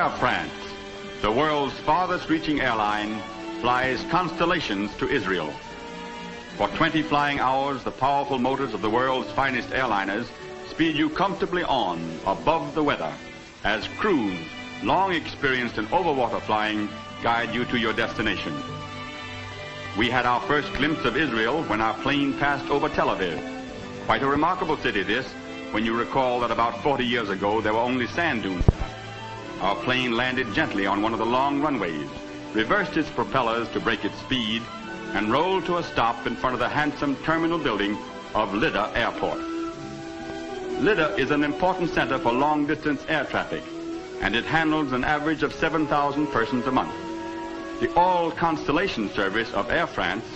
Air France, the world's farthest reaching airline, flies constellations to Israel. For 20 flying hours, the powerful motors of the world's finest airliners speed you comfortably on above the weather as crews, long experienced in overwater flying, guide you to your destination. We had our first glimpse of Israel when our plane passed over Tel Aviv. Quite a remarkable city this, when you recall that about 40 years ago there were only sand dunes. Our plane landed gently on one of the long runways, reversed its propellers to break its speed, and rolled to a stop in front of the handsome terminal building of Lydda Airport. Lydda is an important center for long-distance air traffic, and it handles an average of 7,000 persons a month. The all-Constellation service of Air France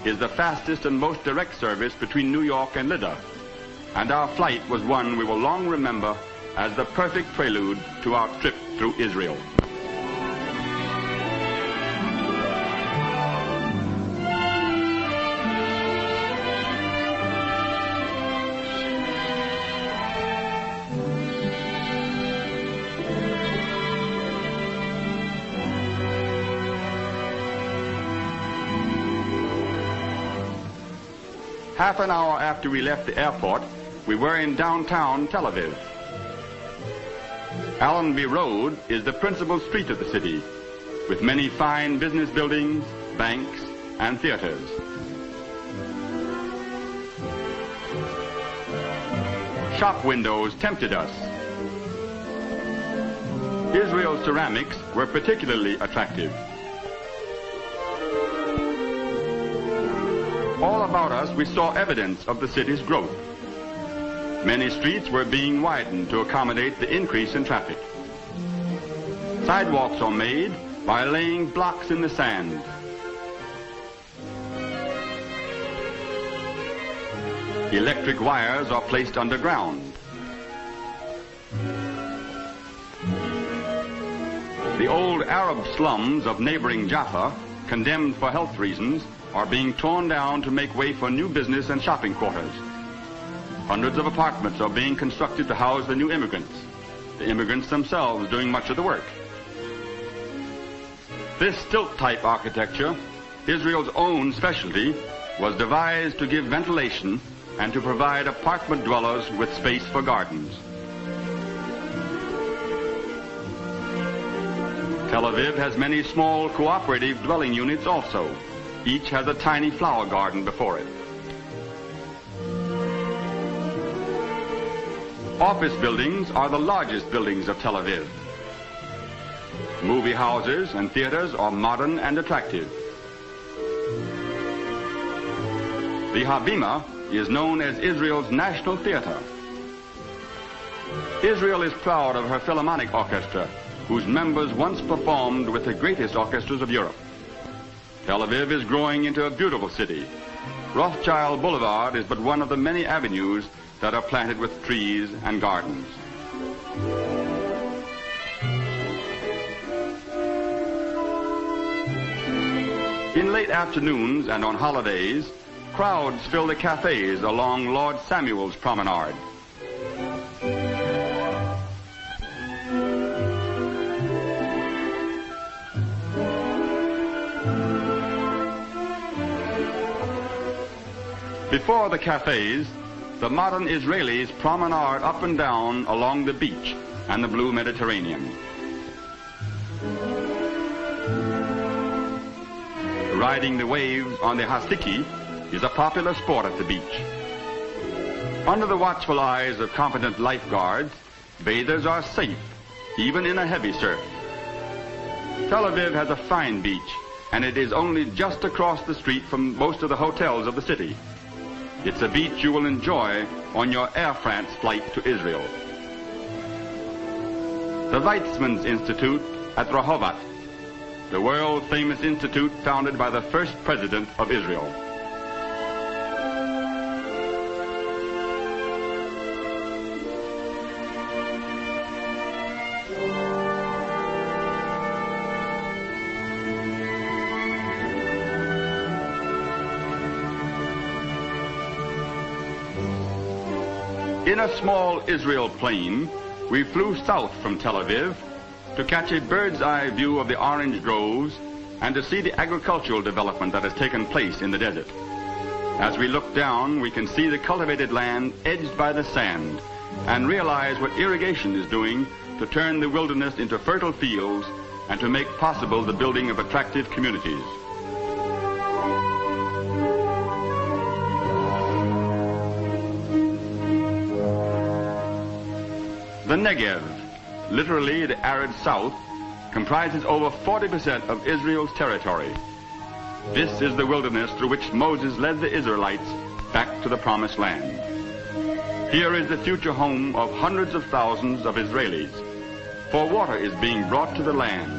is the fastest and most direct service between New York and Lydda, and our flight was one we will long remember as the perfect prelude to our trip through Israel. Half an hour after we left the airport, we were in downtown Tel Aviv. Allenby Road is the principal street of the city, with many fine business buildings, banks, and theaters. Shop windows tempted us. Israel's ceramics were particularly attractive. All about us, we saw evidence of the city's growth. Many streets were being widened to accommodate the increase in traffic. Sidewalks are made by laying blocks in the sand. Electric wires are placed underground. The old Arab slums of neighboring Jaffa, condemned for health reasons, are being torn down to make way for new business and shopping quarters. Hundreds of apartments are being constructed to house the new immigrants, the immigrants themselves doing much of the work. This stilt-type architecture, Israel's own specialty, was devised to give ventilation and to provide apartment dwellers with space for gardens. Tel Aviv has many small cooperative dwelling units also. Each has a tiny flower garden before it. Office buildings are the largest buildings of Tel Aviv. Movie houses and theaters are modern and attractive. The Habima is known as Israel's national theater. Israel is proud of her Philharmonic Orchestra, whose members once performed with the greatest orchestras of Europe. Tel Aviv is growing into a beautiful city. Rothschild Boulevard is but one of the many avenues that are planted with trees and gardens. In late afternoons and on holidays, crowds fill the cafes along Lord Samuel's Promenade. Before the cafes, the modern Israelis promenade up and down along the beach and the blue Mediterranean. Riding the waves on the Hasiki is a popular sport at the beach. Under the watchful eyes of competent lifeguards, bathers are safe, even in a heavy surf. Tel Aviv has a fine beach, and it is only just across the street from most of the hotels of the city. It's a beach you will enjoy on your Air France flight to Israel. The Weizmann's Institute at Rehovot, the world-famous institute founded by the first president of Israel. In a small Israel plane, we flew south from Tel Aviv to catch a bird's eye view of the orange groves and to see the agricultural development that has taken place in the desert. As we look down, we can see the cultivated land edged by the sand and realize what irrigation is doing to turn the wilderness into fertile fields and to make possible the building of attractive communities. The Negev, literally the arid south, comprises over 40% of Israel's territory. This is the wilderness through which Moses led the Israelites back to the Promised Land. Here is the future home of hundreds of thousands of Israelis. For water is being brought to the land,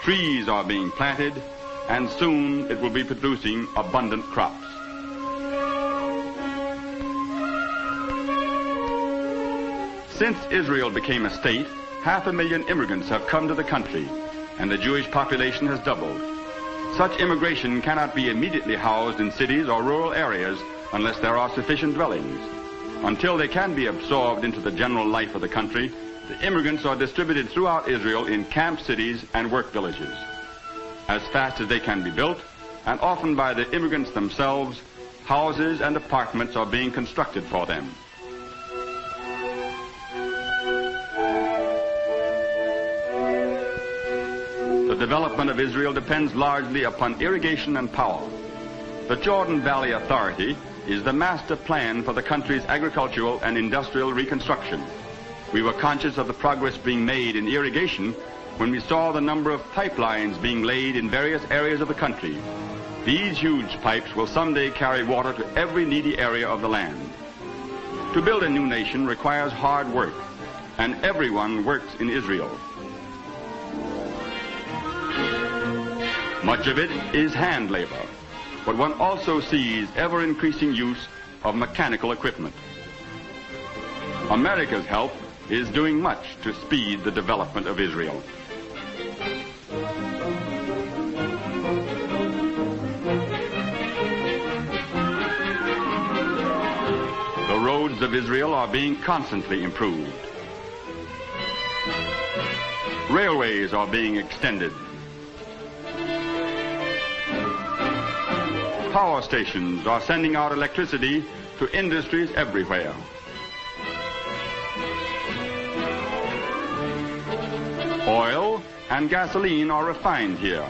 trees are being planted, and soon it will be producing abundant crops. Since Israel became a state, 500,000 immigrants have come to the country, and the Jewish population has doubled. Such immigration cannot be immediately housed in cities or rural areas unless there are sufficient dwellings. Until they can be absorbed into the general life of the country, the immigrants are distributed throughout Israel in camp cities and work villages. As fast as they can be built, and often by the immigrants themselves, houses and apartments are being constructed for them. The development of Israel depends largely upon irrigation and power. The Jordan Valley Authority is the master plan for the country's agricultural and industrial reconstruction. We were conscious of the progress being made in irrigation when we saw the number of pipelines being laid in various areas of the country. These huge pipes will someday carry water to every needy area of the land. To build a new nation requires hard work, and everyone works in Israel. Much of it is hand labor, but one also sees ever-increasing use of mechanical equipment. America's help is doing much to speed the development of Israel. The roads of Israel are being constantly improved. Railways are being extended. Power stations are sending out electricity to industries everywhere. Oil and gasoline are refined here.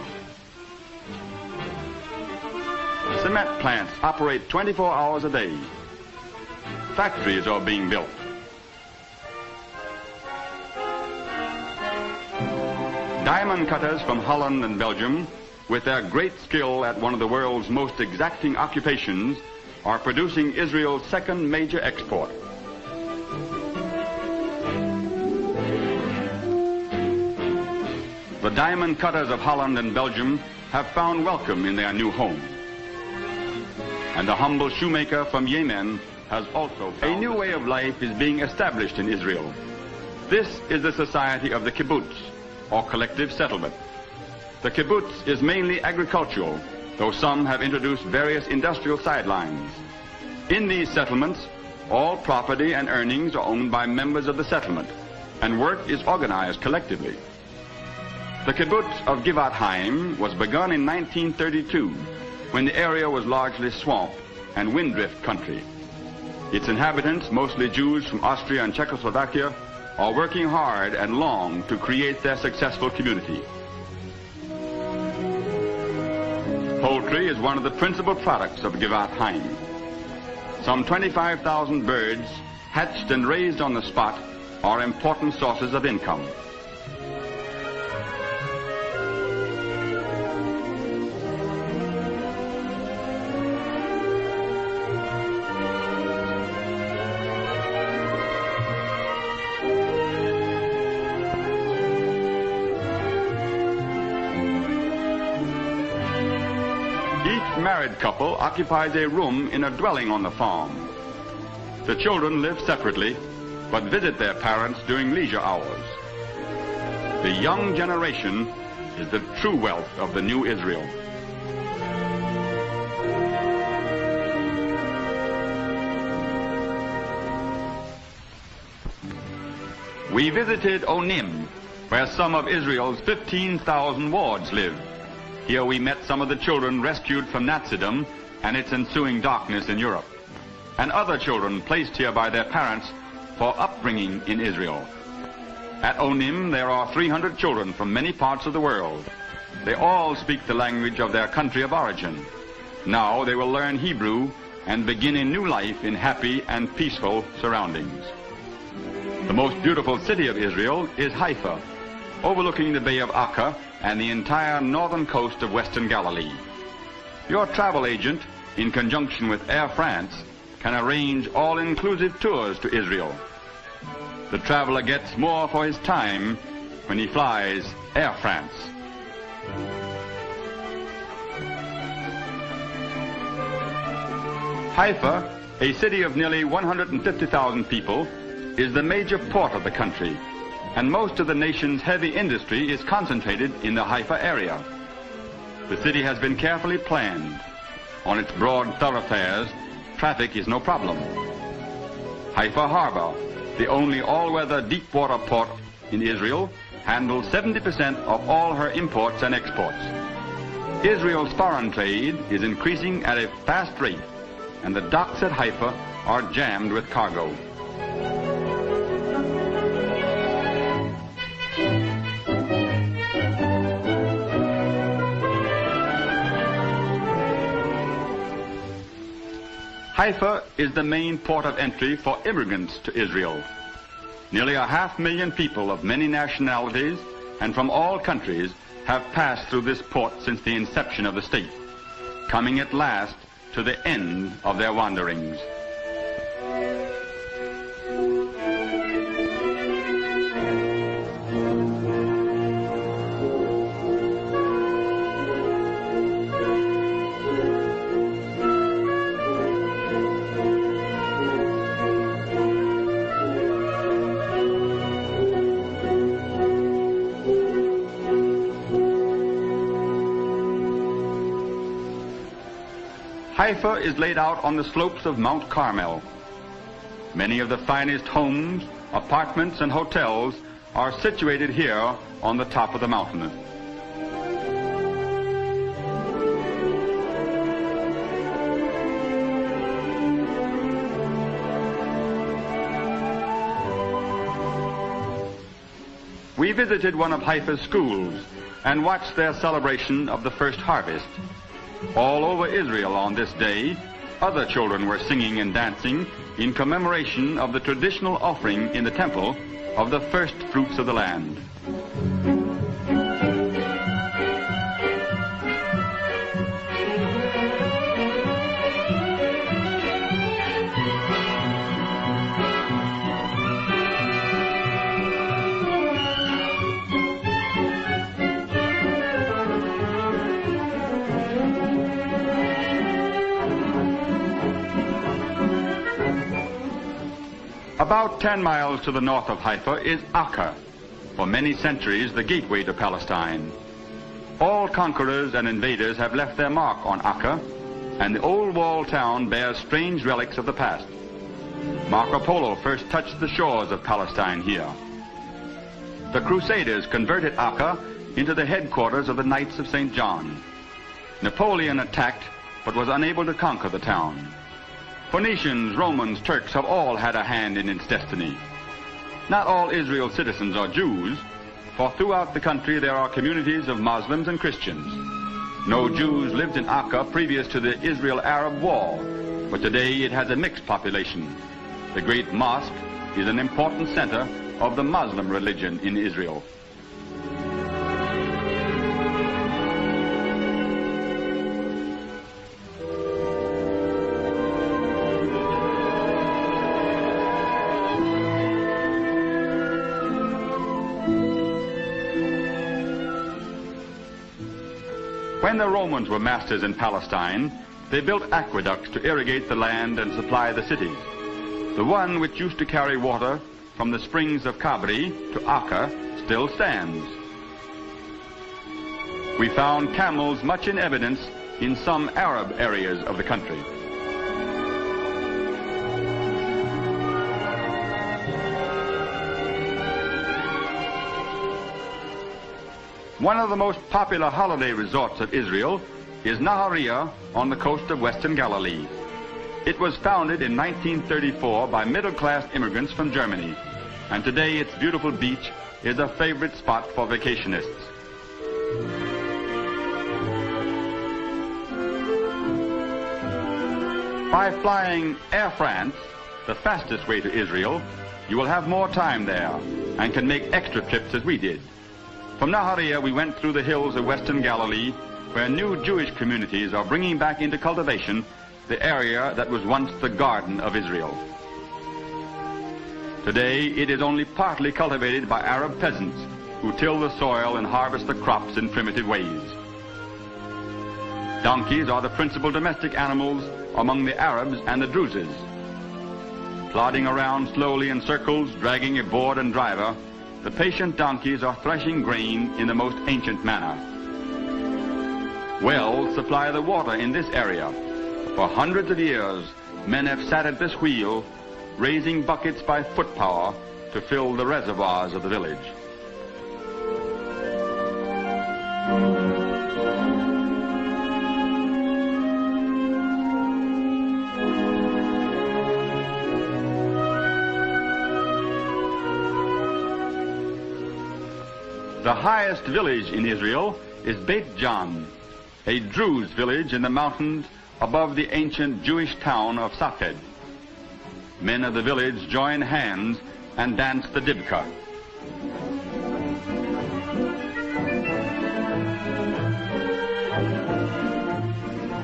Cement plants operate 24 hours a day. Factories are being built. Diamond cutters from Holland and Belgium, with their great skill at one of the world's most exacting occupations, are producing Israel's second major export. The diamond cutters of Holland and Belgium have found welcome in their new home. And the humble shoemaker from Yemen has also found a new way of life is being established in Israel. This is the society of the kibbutz, or collective settlement. The kibbutz is mainly agricultural, though some have introduced various industrial sidelines. In these settlements, all property and earnings are owned by members of the settlement, and work is organized collectively. The kibbutz of Givat Haim was begun in 1932, when the area was largely swamp and windrift country. Its inhabitants, mostly Jews from Austria and Czechoslovakia, are working hard and long to create their successful community. Poultry is one of the principal products of Givat Haim. Some 25,000 birds, hatched and raised on the spot, are important sources of income. Married couple occupies a room in a dwelling on the farm. The children live separately, but visit their parents during leisure hours. The young generation is the true wealth of the new Israel. We visited Onim, where some of Israel's 15,000 wards live. Here we met some of the children rescued from Nazism and its ensuing darkness in Europe, and other children placed here by their parents for upbringing in Israel. At Onim, there are 300 children from many parts of the world. They all speak the language of their country of origin. Now they will learn Hebrew and begin a new life in happy and peaceful surroundings. The most beautiful city of Israel is Haifa, overlooking the Bay of Akka and the entire northern coast of western Galilee. Your travel agent, in conjunction with Air France, can arrange all-inclusive tours to Israel. The traveler gets more for his time when he flies Air France. Haifa, a city of nearly 150,000 people, is the major port of the country, and most of the nation's heavy industry is concentrated in the Haifa area. The city has been carefully planned. On its broad thoroughfares, traffic is no problem. Haifa Harbor, the only all-weather deep-water port in Israel, handles 70% of all her imports and exports. Israel's foreign trade is increasing at a fast rate, and the docks at Haifa are jammed with cargo. Haifa is the main port of entry for immigrants to Israel. Nearly 500,000 people of many nationalities and from all countries have passed through this port since the inception of the state, coming at last to the end of their wanderings. Haifa is laid out on the slopes of Mount Carmel. Many of the finest homes, apartments, and hotels are situated here on the top of the mountain. We visited one of Haifa's schools and watched their celebration of the first harvest. All over Israel on this day, other children were singing and dancing in commemoration of the traditional offering in the temple of the first fruits of the land. About 10 miles to the north of Haifa is Akka, for many centuries the gateway to Palestine. All conquerors and invaders have left their mark on Akka, and the old walled town bears strange relics of the past. Marco Polo first touched the shores of Palestine here. The Crusaders converted Akka into the headquarters of the Knights of St. John. Napoleon attacked, but was unable to conquer the town. Phoenicians, Romans, Turks have all had a hand in its destiny. Not all Israel's citizens are Jews, for throughout the country there are communities of Muslims and Christians. No Jews lived in Akka previous to the Israel-Arab War, but today it has a mixed population. The great mosque is an important center of the Muslim religion in Israel. When the Romans were masters in Palestine, they built aqueducts to irrigate the land and supply the cities. The one which used to carry water from the springs of Kabri to Akka still stands. We found camels much in evidence in some Arab areas of the country. One of the most popular holiday resorts of Israel is Nahariya on the coast of western Galilee. It was founded in 1934 by middle-class immigrants from Germany, and today its beautiful beach is a favorite spot for vacationists. By flying Air France, the fastest way to Israel, you will have more time there and can make extra trips as we did. From Nahariya, we went through the hills of western Galilee, where new Jewish communities are bringing back into cultivation the area that was once the Garden of Israel. Today, it is only partly cultivated by Arab peasants who till the soil and harvest the crops in primitive ways. Donkeys are the principal domestic animals among the Arabs and the Druzes. Plodding around slowly in circles, dragging a board and driver, the patient donkeys are threshing grain in the most ancient manner. Wells supply the water in this area. For hundreds of years, men have sat at this wheel, raising buckets by foot power to fill the reservoirs of the village. The highest village in Israel is Beit Jan, a Druze village in the mountains above the ancient Jewish town of Safed. Men of the village join hands and dance the dibka.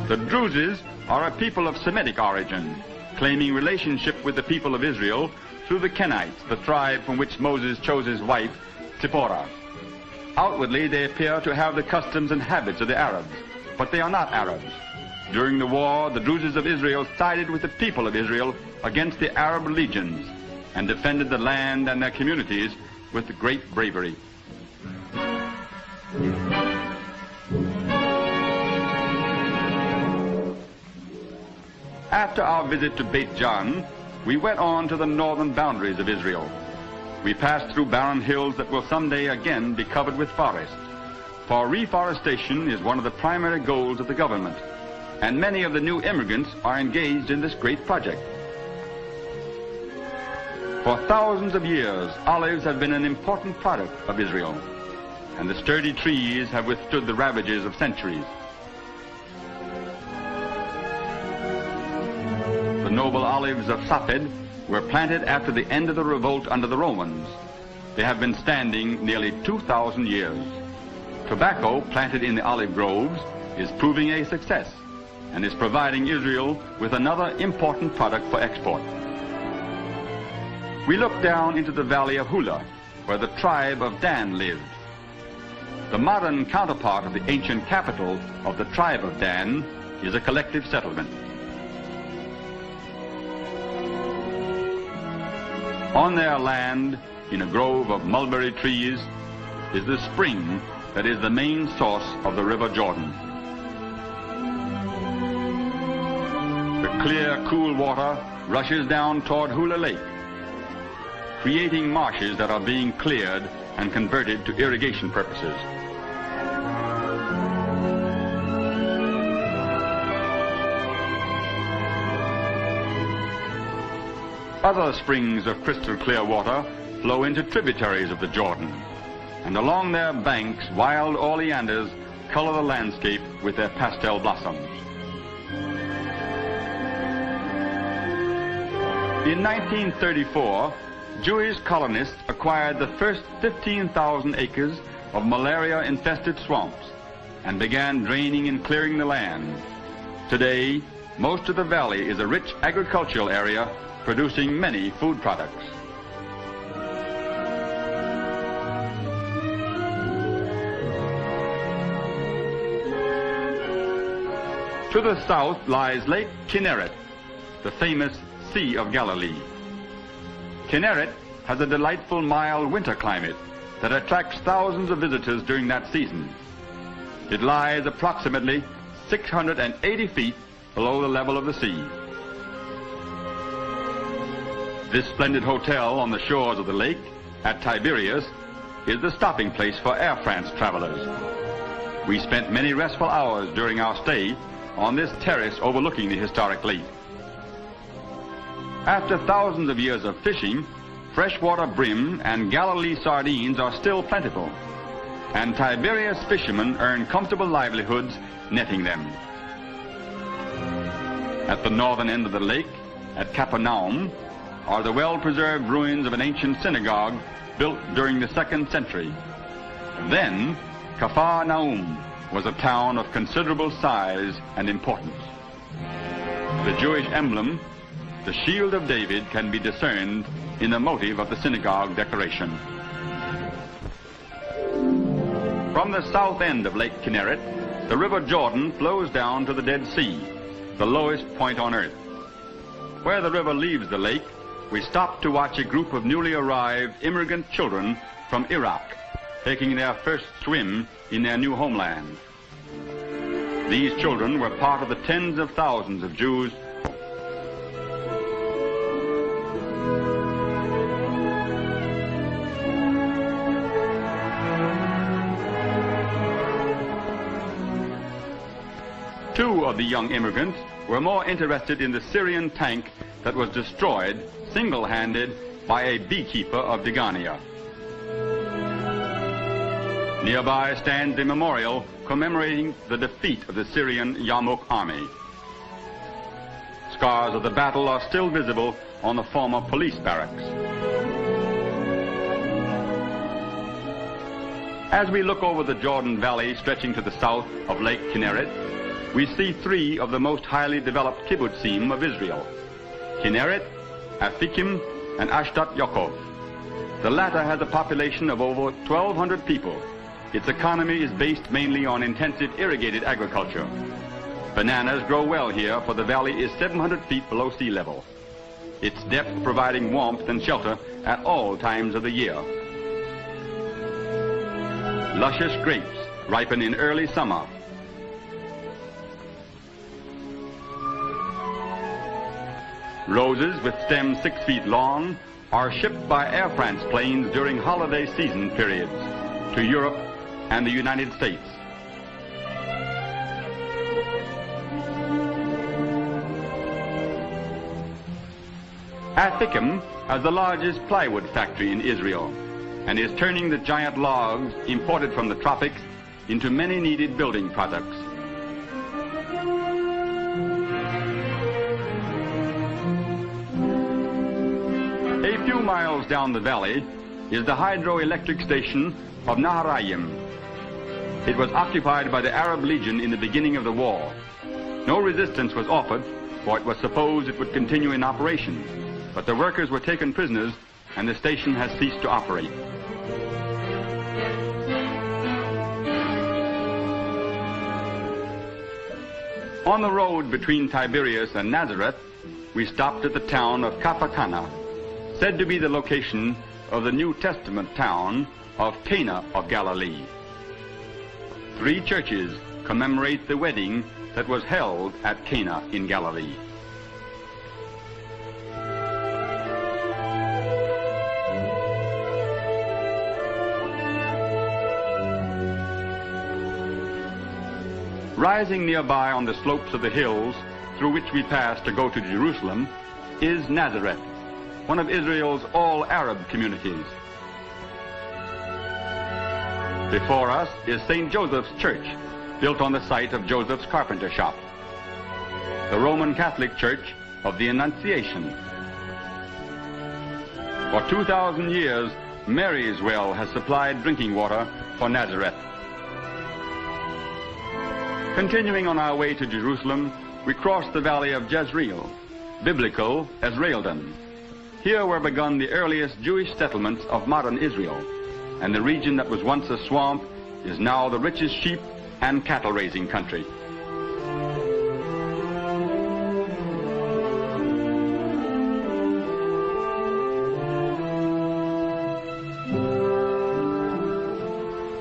The Druzes are a people of Semitic origin, claiming relationship with the people of Israel through the Kenites, the tribe from which Moses chose his wife, Zipporah. Outwardly, they appear to have the customs and habits of the Arabs, but they are not Arabs. During the war, the Druzes of Israel sided with the people of Israel against the Arab legions and defended the land and their communities with great bravery. After our visit to Beit Jan, we went on to the northern boundaries of Israel. We passed through barren hills that will someday again be covered with forests. For reforestation is one of the primary goals of the government, and many of the new immigrants are engaged in this great project. For thousands of years, olives have been an important product of Israel, and the sturdy trees have withstood the ravages of centuries. The noble olives of Safed were planted after the end of the revolt under the Romans. They have been standing nearly 2,000 years. Tobacco planted in the olive groves is proving a success and is providing Israel with another important product for export. We look down into the valley of Hula, where the tribe of Dan lived. The modern counterpart of the ancient capital of the tribe of Dan is a collective settlement. On their land, in a grove of mulberry trees, is the spring that is the main source of the River Jordan. The clear, cool water rushes down toward Hula Lake, creating marshes that are being cleared and converted to irrigation purposes. Other springs of crystal clear water flow into tributaries of the Jordan, and along their banks wild oleanders color the landscape with their pastel blossoms. In 1934, Jewish colonists acquired the first 15,000 acres of malaria-infested swamps and began draining and clearing the land. Today, most of the valley is a rich agricultural area producing many food products. To the south lies Lake Kinneret, the famous Sea of Galilee. Kinneret has a delightful mild winter climate that attracts thousands of visitors during that season. It lies approximately 680 feet below the level of the sea. This splendid hotel on the shores of the lake at Tiberias is the stopping place for Air France travelers. We spent many restful hours during our stay on this terrace overlooking the historic lake. After thousands of years of fishing, freshwater bream and Galilee sardines are still plentiful, and Tiberias fishermen earn comfortable livelihoods netting them. At the northern end of the lake, at Capernaum, are the well-preserved ruins of an ancient synagogue built during the 2nd century. Then, Capharnaum was a town of considerable size and importance. The Jewish emblem, the Shield of David, can be discerned in the motive of the synagogue decoration. From the south end of Lake Kinneret, the River Jordan flows down to the Dead Sea, the lowest point on earth. Where the river leaves the lake, we stop to watch a group of newly arrived immigrant children from Iraq taking their first swim in their new homeland. These children were part of the tens of thousands of Jews Two of the young immigrants were more interested in the Syrian tank that was destroyed single-handed by a beekeeper of Degania. Nearby stands a memorial commemorating the defeat of the Syrian Yarmouk army. Scars of the battle are still visible on the former police barracks. As we look over the Jordan Valley stretching to the south of Lake Kinneret, we see three of the most highly developed kibbutzim of Israel: Kinneret, Afikim, and Ashdod Yaakov. The latter has a population of over 1,200 people. Its economy is based mainly on intensive irrigated agriculture. Bananas grow well here, for the valley is 700 feet below sea level, its depth providing warmth and shelter at all times of the year. Luscious grapes ripen in early summer. Roses with stems 6 feet long are shipped by Air France planes during holiday season periods to Europe and the United States. Afikim has the largest plywood factory in Israel and is turning the giant logs imported from the tropics into many needed building products. A few miles down the valley is the hydroelectric station of Naharayim. It was occupied by the Arab Legion in the beginning of the war. No resistance was offered, for it was supposed it would continue in operation, but the workers were taken prisoners and the station has ceased to operate. On the road between Tiberias and Nazareth, we stopped at the town of Kapakana, said to be the location of the New Testament town of Cana of Galilee. 3 churches commemorate the wedding that was held at Cana in Galilee. Rising nearby on the slopes of the hills through which we pass to go to Jerusalem is Nazareth, one of Israel's all-Arab communities. Before us is St. Joseph's Church, built on the site of Joseph's carpenter shop. The Roman Catholic Church of the Annunciation. For 2,000 years, Mary's well has supplied drinking water for Nazareth. Continuing on our way to Jerusalem, we cross the valley of Jezreel, biblical Esraeldon. Here were begun the earliest Jewish settlements of modern Israel, and the region that was once a swamp is now the richest sheep and cattle raising country.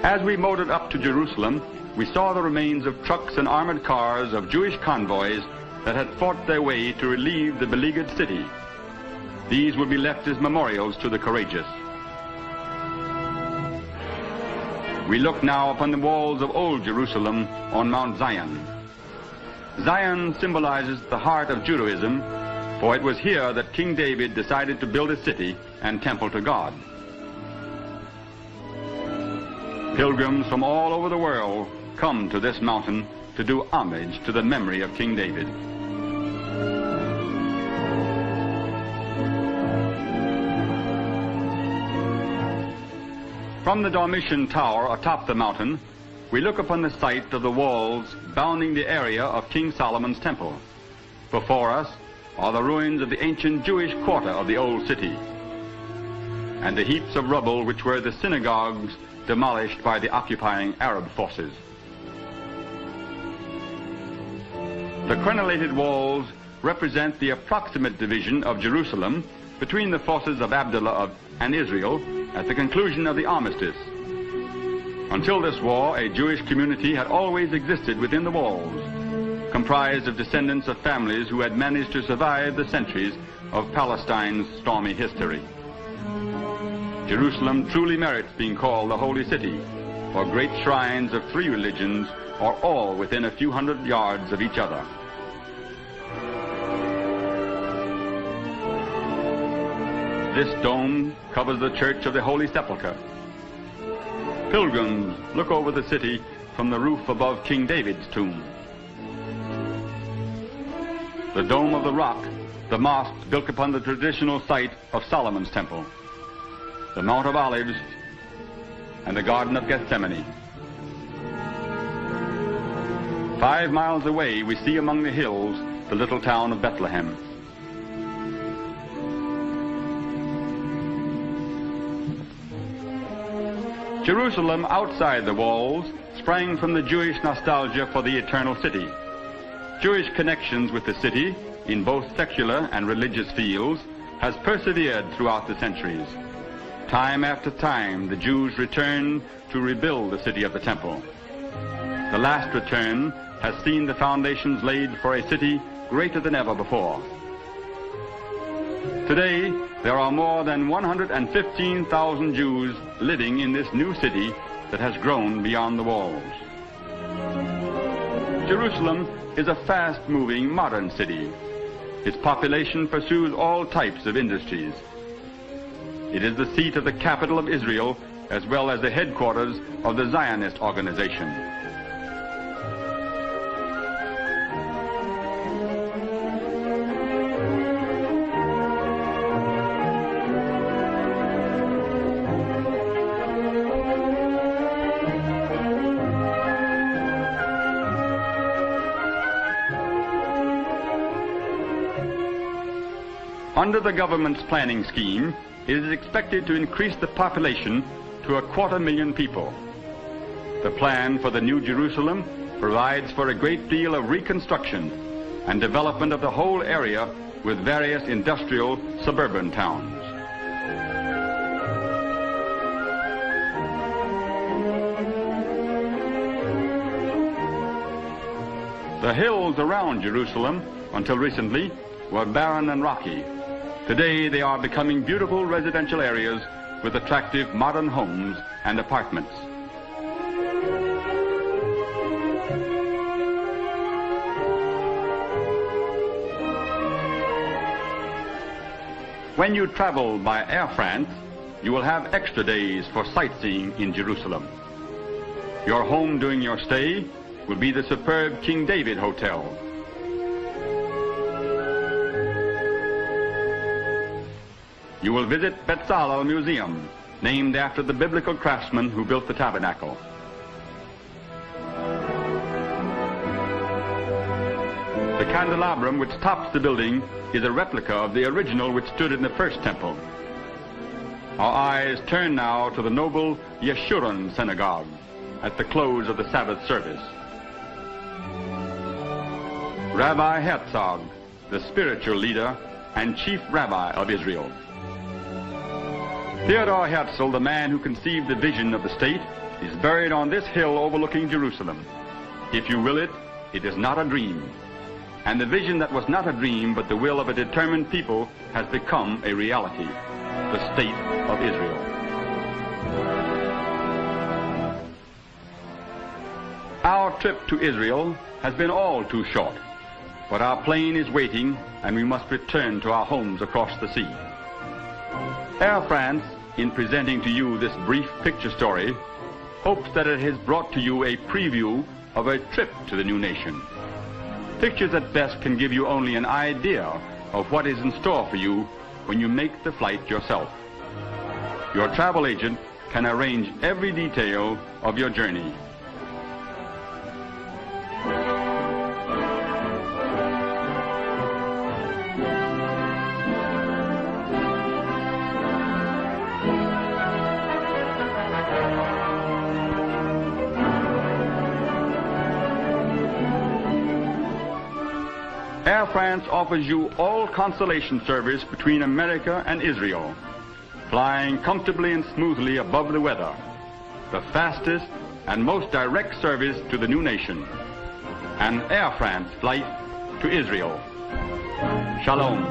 As we motored up to Jerusalem, we saw the remains of trucks and armored cars of Jewish convoys that had fought their way to relieve the beleaguered city. These would be left as memorials to the courageous. We look now upon the walls of Old Jerusalem on Mount Zion. Zion symbolizes the heart of Judaism, for it was here that King David decided to build a city and temple to God. Pilgrims from all over the world come to this mountain to do homage to the memory of King David. From the Domitian Tower atop the mountain, we look upon the site of the walls bounding the area of King Solomon's temple. Before us are the ruins of the ancient Jewish quarter of the old city, and the heaps of rubble which were the synagogues demolished by the occupying Arab forces. The crenellated walls represent the approximate division of Jerusalem between the forces of Abdullah and Israel at the conclusion of the armistice. Until this war, a Jewish community had always existed within the walls, comprised of descendants of families who had managed to survive the centuries of Palestine's stormy history. Jerusalem truly merits being called the Holy City, for great shrines of three religions are all within a few hundred yards of each other. This dome covers the Church of the Holy Sepulchre. Pilgrims look over the city from the roof above King David's tomb. The Dome of the Rock, the mosque built upon the traditional site of Solomon's temple, the Mount of Olives, and the Garden of Gethsemane. 5 miles away, we see among the hills the little town of Bethlehem. Jerusalem outside the walls sprang from the Jewish nostalgia for the eternal city. Jewish connections with the city, in both secular and religious fields, has persevered throughout the centuries. Time after time, the Jews returned to rebuild the city of the temple. The last return has seen the foundations laid for a city greater than ever before. Today, there are more than 115,000 Jews living in this new city that has grown beyond the walls. Jerusalem is a fast-moving modern city. Its population pursues all types of industries. It is the seat of the capital of Israel, as well as the headquarters of the Zionist organization. Under the government's planning scheme, it is expected to increase the population to 250,000 people. The plan for the New Jerusalem provides for a great deal of reconstruction and development of the whole area with various industrial suburban towns. The hills around Jerusalem, until recently, were barren and rocky. Today, they are becoming beautiful residential areas with attractive modern homes and apartments. When you travel by Air France, you will have extra days for sightseeing in Jerusalem. Your home during your stay will be the superb King David Hotel. You will visit Bezalel Museum, named after the biblical craftsman who built the tabernacle. The candelabrum which tops the building is a replica of the original which stood in the first temple. Our eyes turn now to the noble Yeshurun synagogue at the close of the Sabbath service. Rabbi Herzog, the spiritual leader and chief rabbi of Israel. Theodor Herzl, the man who conceived the vision of the state, is buried on this hill overlooking Jerusalem. If you will it, it is not a dream. And the vision that was not a dream but the will of a determined people has become a reality, the state of Israel. trip to Israel has been all too short, but our plane is waiting and we must return to our homes across the sea. Air France, in presenting to you this brief picture story, hopes that it has brought to you a preview of a trip to the new nation. Pictures at best can give you only an idea of what is in store for you when you make the flight yourself. Your travel agent can arrange every detail of your journey. Air France offers you all consolation service between America and Israel, flying comfortably and smoothly above the weather, the fastest and most direct service to the new nation, an Air France flight to Israel. Shalom.